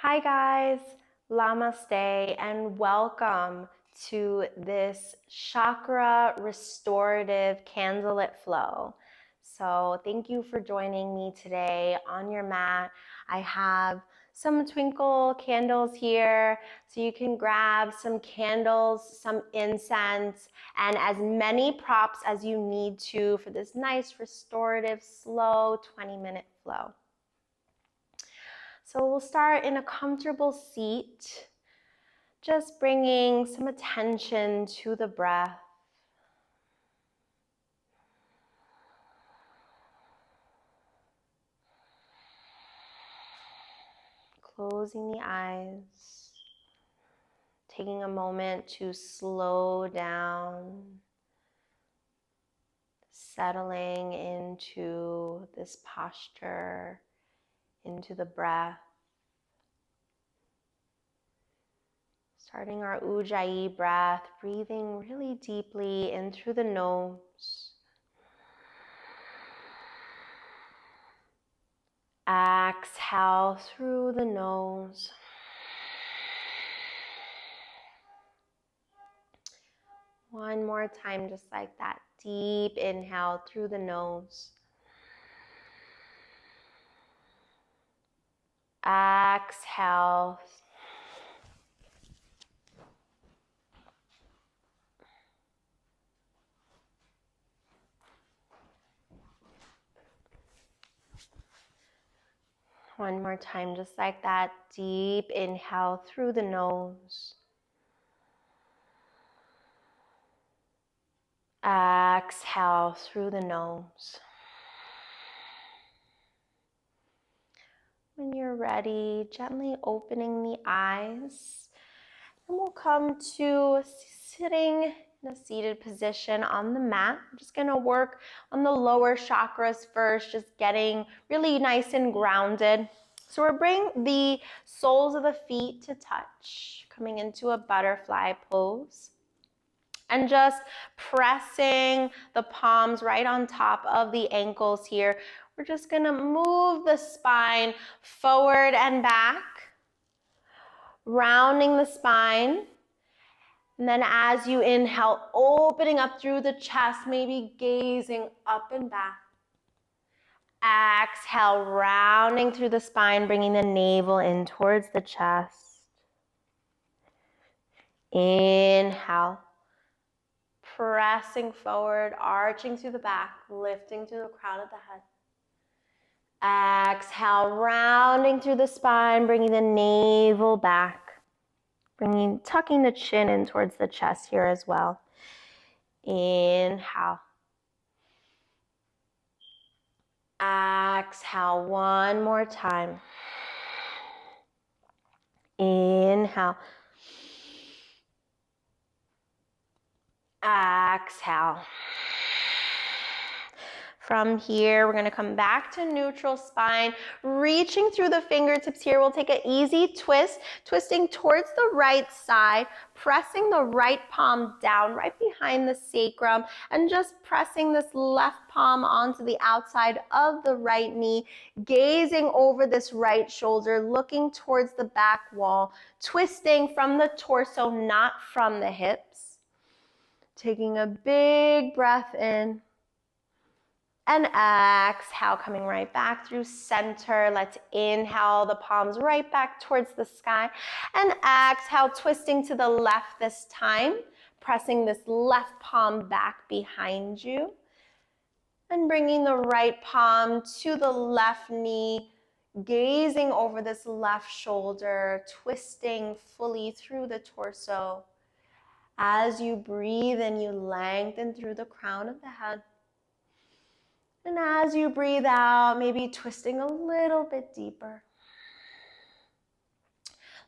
Hi guys, Llamaste, and welcome to this Chakra Restorative Candlelit Flow. So thank you for joining me today on your mat. I have some twinkle candles here, so you can grab some candles, some incense, and as many props as you need to for this nice restorative, slow 20-minute flow. So we'll start in a comfortable seat, just bringing some attention to the breath. Closing the eyes, taking a moment to slow down, settling into this posture, into the breath. Starting our Ujjayi breath, breathing really deeply in through the nose. Exhale through the nose. One more time, just like that. Deep inhale through the nose. Exhale. One more time, just like that. Deep inhale through the nose. Exhale through the nose. When you're ready, gently opening the eyes. And we'll come to sitting in a seated position on the mat. I'm just gonna work on the lower chakras first, just getting really nice and grounded. So we're bringing the soles of the feet to touch, coming into a butterfly pose. And just pressing the palms right on top of the ankles here. We're just gonna move the spine forward and back, rounding the spine. And then as you inhale, opening up through the chest, maybe gazing up and back. Exhale, rounding through the spine, bringing the navel in towards the chest. Inhale, pressing forward, arching through the back, lifting through the crown of the head. Exhale, rounding through the spine, bringing the navel back. Tucking the chin in towards the chest here as well. Inhale. Exhale one more time. Inhale. Exhale. From here, we're gonna come back to neutral spine, reaching through the fingertips here. We'll take an easy twist, twisting towards the right side, pressing the right palm down right behind the sacrum, and just pressing this left palm onto the outside of the right knee, gazing over this right shoulder, looking towards the back wall, twisting from the torso, not from the hips. Taking a big breath in. And exhale, coming right back through center. Let's inhale the palms right back towards the sky. And exhale, twisting to the left this time. Pressing this left palm back behind you. And bringing the right palm to the left knee. Gazing over this left shoulder. Twisting fully through the torso. As you breathe in, you lengthen through the crown of the head. And as you breathe out, maybe twisting a little bit deeper.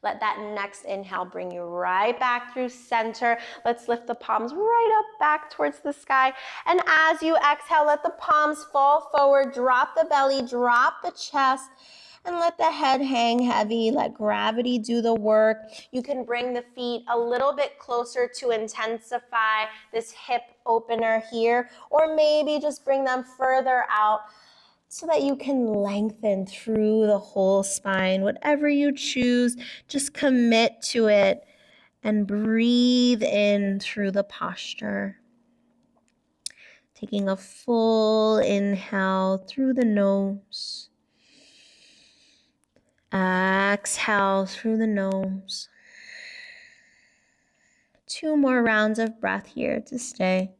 Let that next inhale bring you right back through center. Let's lift the palms right up back towards the sky. And as you exhale, let the palms fall forward, drop the belly, drop the chest, and let the head hang heavy. Let gravity do the work. You can bring the feet a little bit closer to intensify this hip opener here, or maybe just bring them further out so that you can lengthen through the whole spine. Whatever you choose, just commit to it and breathe in through the posture. Taking a full inhale through the nose. Exhale through the nose. 2 more rounds of breath here to stay.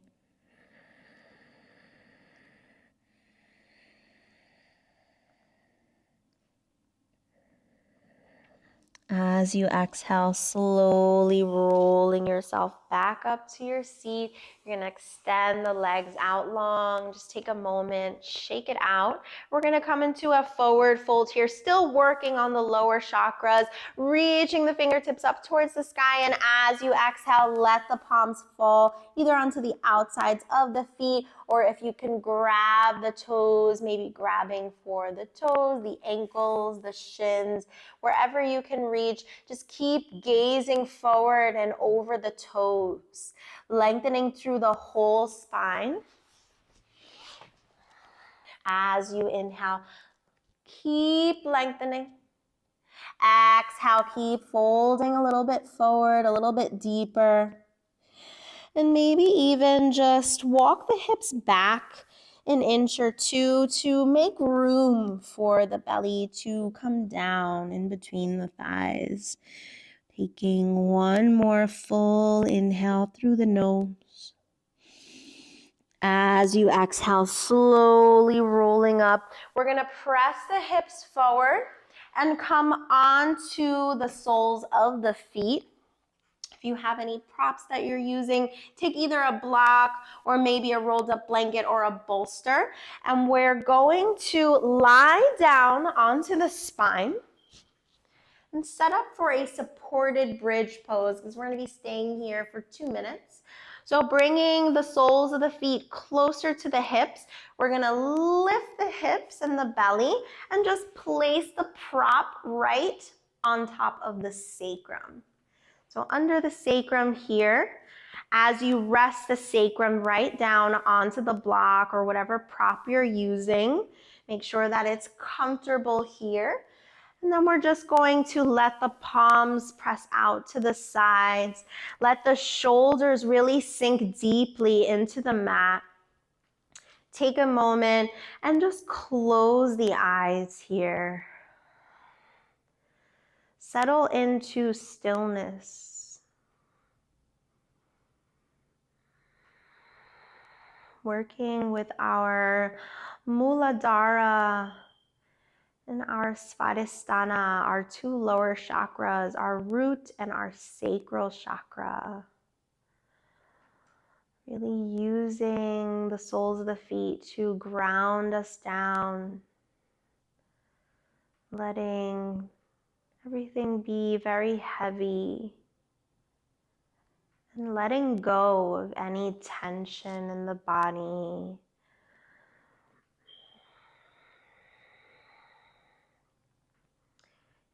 As you exhale, slowly rolling yourself back up to your seat. You're gonna extend the legs out long. Just take a moment, shake it out. We're gonna come into a forward fold here, still working on the lower chakras, reaching the fingertips up towards the sky. And as you exhale, let the palms fall either onto the outsides of the feet, or if you can grab the toes, maybe grabbing for the toes, the ankles, the shins, wherever you can reach. Just keep gazing forward and over the toes, lengthening through the whole spine. As you inhale, keep lengthening. Exhale, keep folding a little bit forward, a little bit deeper. And maybe even just walk the hips back an inch or two to make room for the belly to come down in between the thighs. Taking one more full inhale through the nose. As you exhale, slowly rolling up, we're going to press the hips forward and come onto the soles of the feet. If you have any props that you're using, take either a block or maybe a rolled up blanket or a bolster. And we're going to lie down onto the spine and set up for a supported bridge pose, because we're going to be staying here for 2 minutes. So bringing the soles of the feet closer to the hips, we're going to lift the hips and the belly and just place the prop right on top of the sacrum. So under the sacrum here, as you rest the sacrum right down onto the block or whatever prop you're using, make sure that it's comfortable here. And then we're just going to let the palms press out to the sides. Let the shoulders really sink deeply into the mat. Take a moment and just close the eyes here. Settle into stillness. Working with our Muladhara and our Svadhisthana, our 2 lower chakras, our root and our sacral chakra. Really using the soles of the feet to ground us down. Letting everything be very heavy. And letting go of any tension in the body.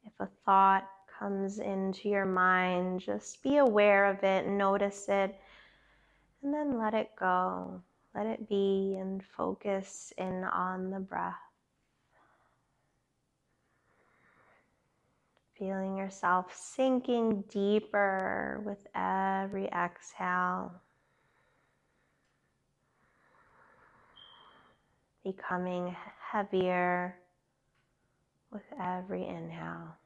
If a thought comes into your mind, just be aware of it, notice it, and then let it go. Let it be and focus in on the breath. Feeling yourself sinking deeper with every exhale. Becoming heavier with every inhale.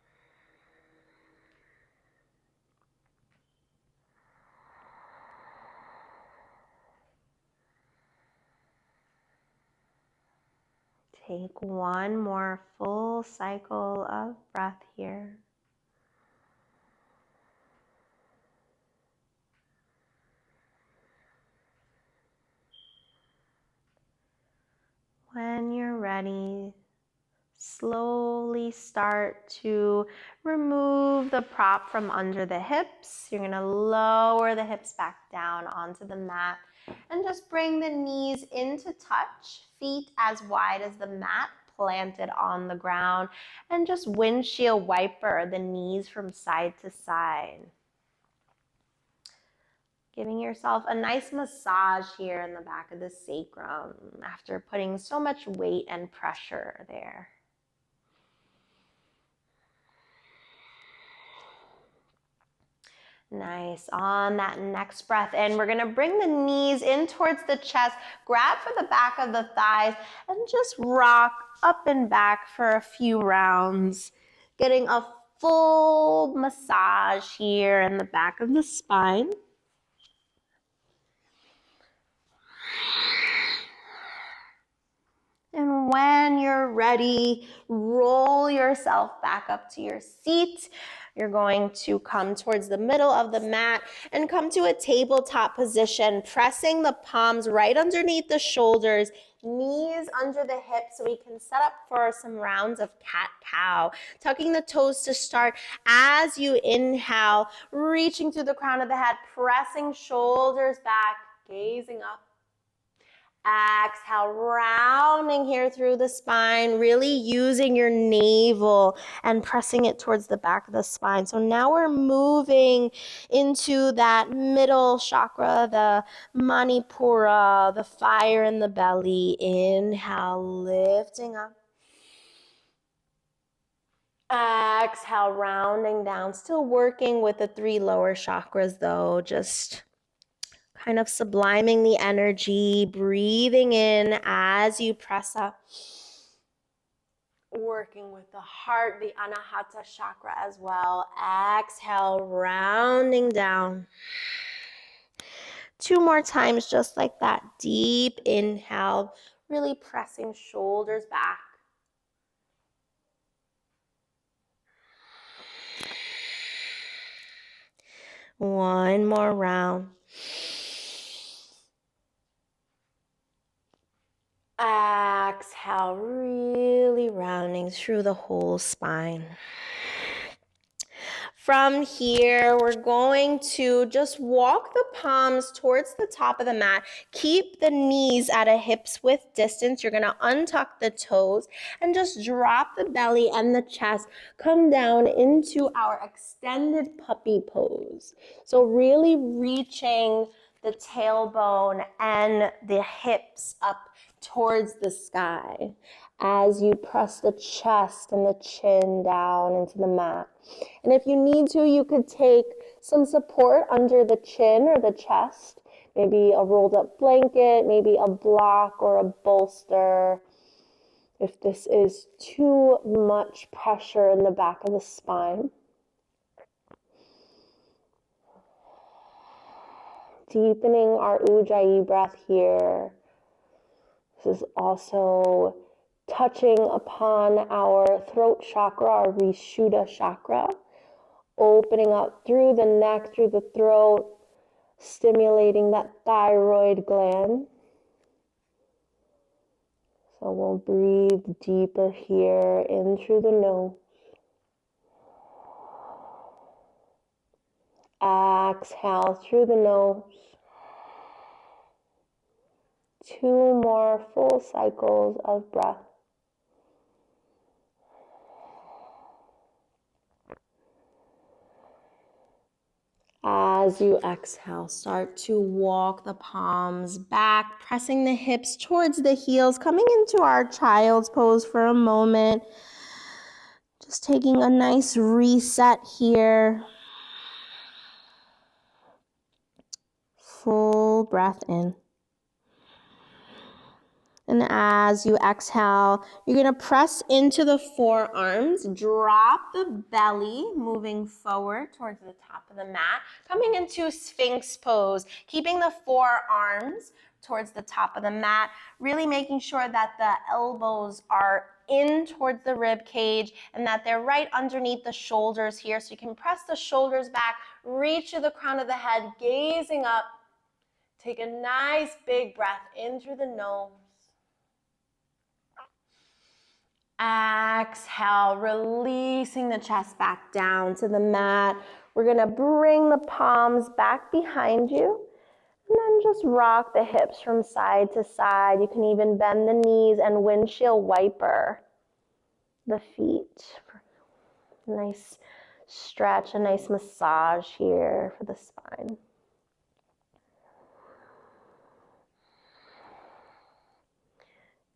Take one more full cycle of breath here. When you're ready, slowly start to remove the prop from under the hips. You're going to lower the hips back down onto the mat and just bring the knees into touch, feet as wide as the mat planted on the ground, and just windshield wiper the knees from side to side. Giving yourself a nice massage here in the back of the sacrum after putting so much weight and pressure there. Nice. On that next breath in, we're going to bring the knees in towards the chest, grab for the back of the thighs, and just rock up and back for a few rounds, getting a full massage here in the back of the spine. And when you're ready, roll yourself back up to your seat. You're going to come towards the middle of the mat and come to a tabletop position, pressing the palms right underneath the shoulders, knees under the hips so we can set up for some rounds of cat-cow. Tucking the toes to start as you inhale, reaching through the crown of the head, pressing shoulders back, gazing up. Exhale, rounding here through the spine, really using your navel and pressing it towards the back of the spine. So now we're moving into that middle chakra, the Manipura, the fire in the belly. Inhale, lifting up. Exhale, rounding down. Still working with the 3 lower chakras though, just kind of subliming the energy, breathing in as you press up. Working with the heart, the Anahata chakra as well. Exhale, rounding down. 2 more times just like that. Deep inhale, really pressing shoulders back. One more round. Exhale, really rounding through the whole spine. From here, we're going to just walk the palms towards the top of the mat. Keep the knees at a hips width distance. You're going to untuck the toes and just drop the belly and the chest. Come down into our extended puppy pose. So really reaching the tailbone and the hips up towards the sky as you press the chest and the chin down into the mat. And if you need to, you could take some support under the chin or the chest, maybe a rolled up blanket, maybe a block or a bolster. If this is too much pressure in the back of the spine. Deepening our Ujjayi breath here. This is also touching upon our throat chakra, our Vishuddha chakra, opening up through the neck, through the throat, stimulating that thyroid gland. So we'll breathe deeper here, in through the nose. Exhale through the nose. 2 more full cycles of breath. As you exhale, start to walk the palms back, pressing the hips towards the heels, coming into our child's pose for a moment. Just taking a nice reset here. Full breath in. And as you exhale, you're going to press into the forearms, drop the belly, moving forward towards the top of the mat, coming into Sphinx pose, keeping the forearms towards the top of the mat, really making sure that the elbows are in towards the rib cage and that they're right underneath the shoulders here. So you can press the shoulders back, reach to the crown of the head, gazing up. Take a nice big breath in through the nose. Exhale, releasing the chest back down to the mat. We're going to bring the palms back behind you and then just rock the hips from side to side. You can even bend the knees and windshield wiper the feet. Nice stretch, a nice massage here for the spine.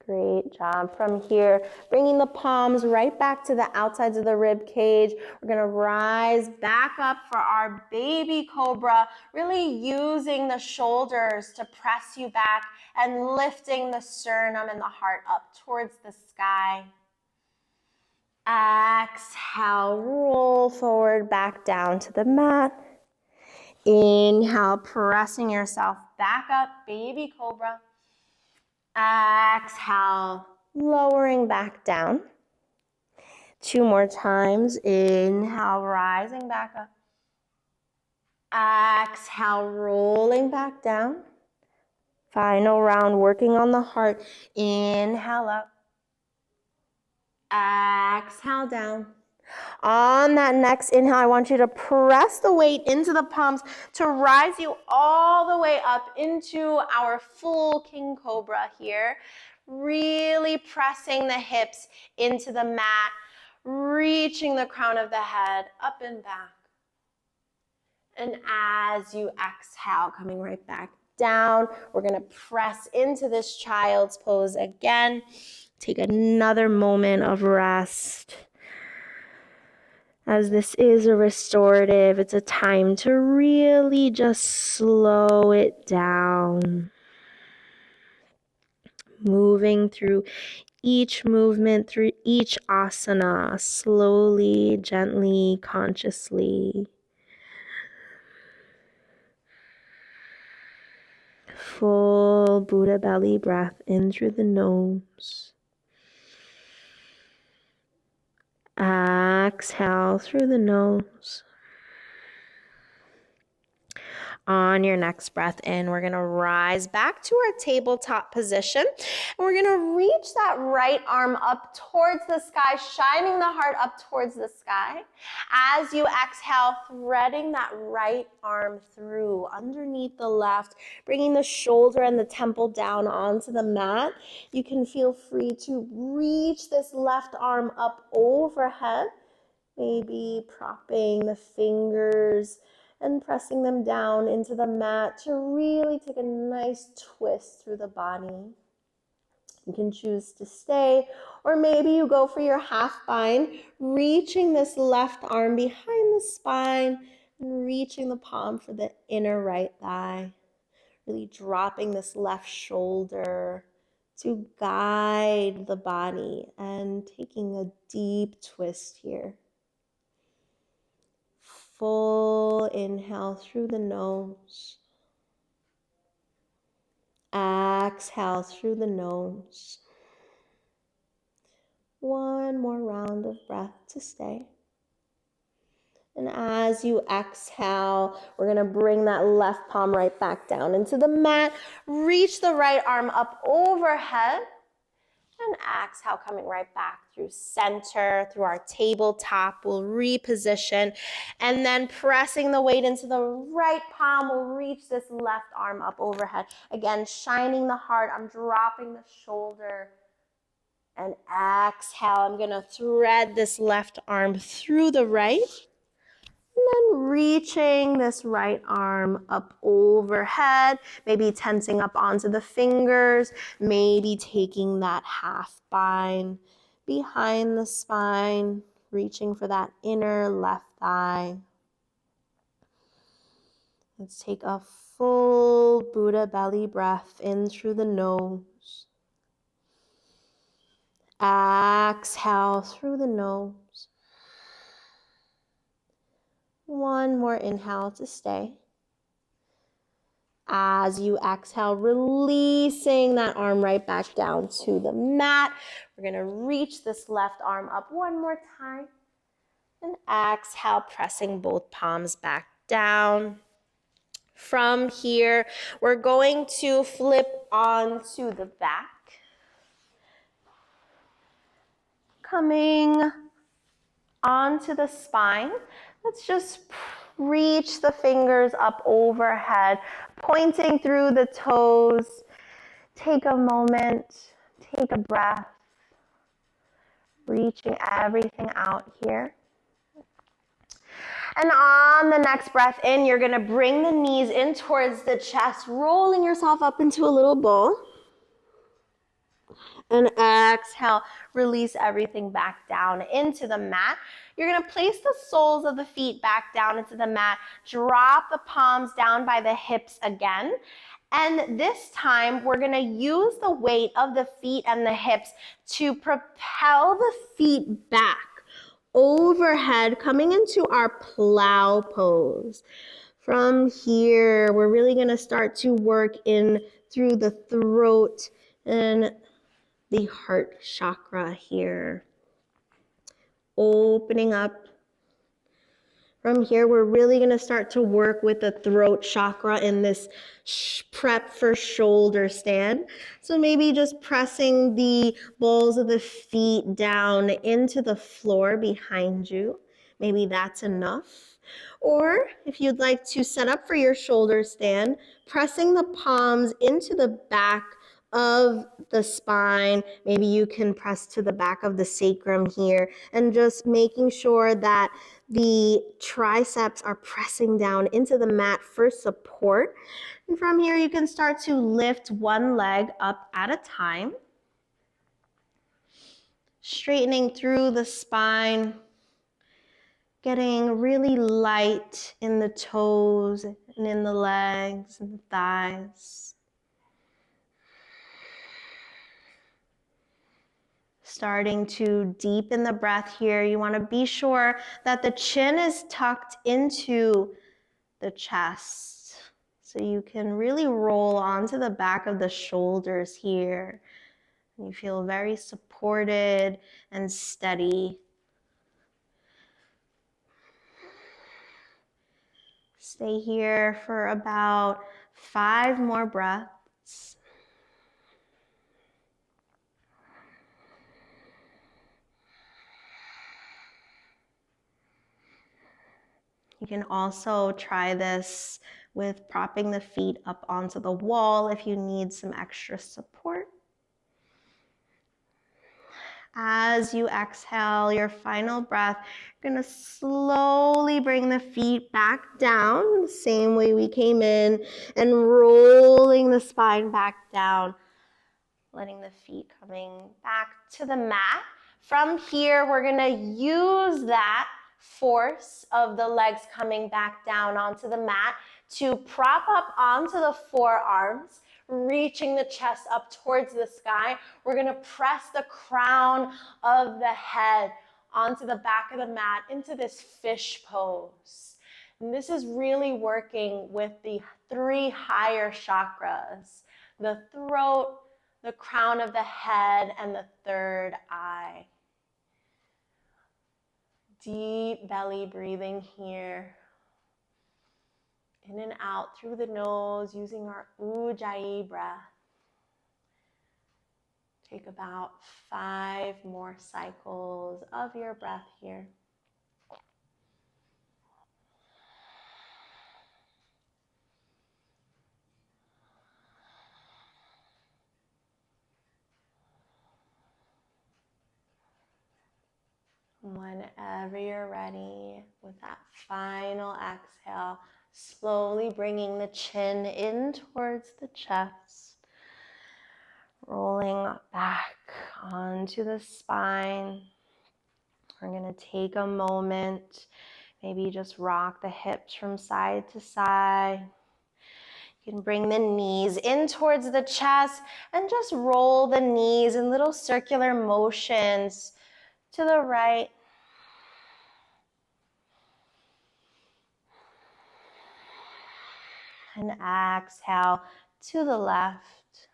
Great job. From here, bringing the palms right back to the outsides of the rib cage. We're going to rise back up for our baby cobra, really using the shoulders to press you back and lifting the sternum and the heart up towards the sky. Exhale, roll forward back down to the mat. Inhale, pressing yourself back up, baby cobra. Exhale, lowering back down. 2 more times. Inhale, rising back up. Exhale, rolling back down. Final round, working on the heart. Inhale up. Exhale down. On that next inhale, I want you to press the weight into the palms to rise you all the way up into our full king cobra here. Really pressing the hips into the mat, reaching the crown of the head up and back. And as you exhale, coming right back down, we're going to press into this child's pose again. Take another moment of rest. As this is a restorative, it's a time to really just slow it down. Moving through each movement, through each asana, slowly, gently, consciously. Full Buddha belly breath in through the nose. Exhale through the nose. On your next breath in, we're going to rise back to our tabletop position. And we're going to reach that right arm up towards the sky, shining the heart up towards the sky. As you exhale, threading that right arm through underneath the left, bringing the shoulder and the temple down onto the mat. You can feel free to reach this left arm up overhead, maybe propping the fingers and pressing them down into the mat to really take a nice twist through the body. You can choose to stay, or maybe you go for your half bind, reaching this left arm behind the spine and reaching the palm for the inner right thigh. Really dropping this left shoulder to guide the body and taking a deep twist here. Full inhale through the nose. Exhale through the nose. One more round of breath to stay. And as you exhale, we're going to bring that left palm right back down into the mat. Reach the right arm up overhead. And exhale, coming right back through center, through our tabletop. We'll reposition. And then pressing the weight into the right palm, we'll reach this left arm up overhead. Again, shining the heart. I'm dropping the shoulder. And exhale, I'm going to thread this left arm through the right. And then reaching this right arm up overhead, maybe tensing up onto the fingers, maybe taking that half bind behind the spine, reaching for that inner left thigh. Let's take a full Buddha belly breath in through the nose. Exhale through the nose. One more inhale to stay. As you exhale, releasing that arm right back down to the mat. We're going to reach this left arm up one more time. And exhale, pressing both palms back down. From here, we're going to flip onto the back. Coming onto the spine. Let's just reach the fingers up overhead, pointing through the toes. Take a moment, take a breath, reaching everything out here. And on the next breath in, you're going to bring the knees in towards the chest, rolling yourself up into a little bowl. And exhale, release everything back down into the mat. You're gonna place the soles of the feet back down into the mat. Drop the palms down by the hips again. And this time, we're gonna use the weight of the feet and the hips to propel the feet back overhead, coming into our plow pose. From here, we're really gonna start to work in through the throat and the heart chakra here. Opening up. From here, we're really going to start to work with the throat chakra in this prep for shoulder stand. So maybe just pressing the balls of the feet down into the floor behind you. Maybe that's enough. Or if you'd like to set up for your shoulder stand, pressing the palms into the back of the spine. Maybe you can press to the back of the sacrum here and just making sure that the triceps are pressing down into the mat for support. And from here, you can start to lift one leg up at a time, straightening through the spine, getting really light in the toes and in the legs and the thighs. Starting to deepen the breath here. You want to be sure that the chin is tucked into the chest. So you can really roll onto the back of the shoulders here. You feel very supported and steady. Stay here for about 5 more breaths. You can also try this with propping the feet up onto the wall if you need some extra support. As you exhale your final breath, you're going to slowly bring the feet back down the same way we came in and rolling the spine back down, letting the feet coming back to the mat. From here, we're going to use that force of the legs coming back down onto the mat to prop up onto the forearms, reaching the chest up towards the sky. We're going to press the crown of the head onto the back of the mat into this fish pose. And this is really working with the 3 higher chakras, the throat, the crown of the head, and the third eye. Deep belly breathing here. In and out through the nose using our Ujjayi breath. Take about 5 more cycles of your breath here. Whenever you're ready, with that final exhale, slowly bringing the chin in towards the chest, rolling back onto the spine. We're going to take a moment, maybe just rock the hips from side to side. You can bring the knees in towards the chest and just roll the knees in little circular motions to the right and exhale to the left.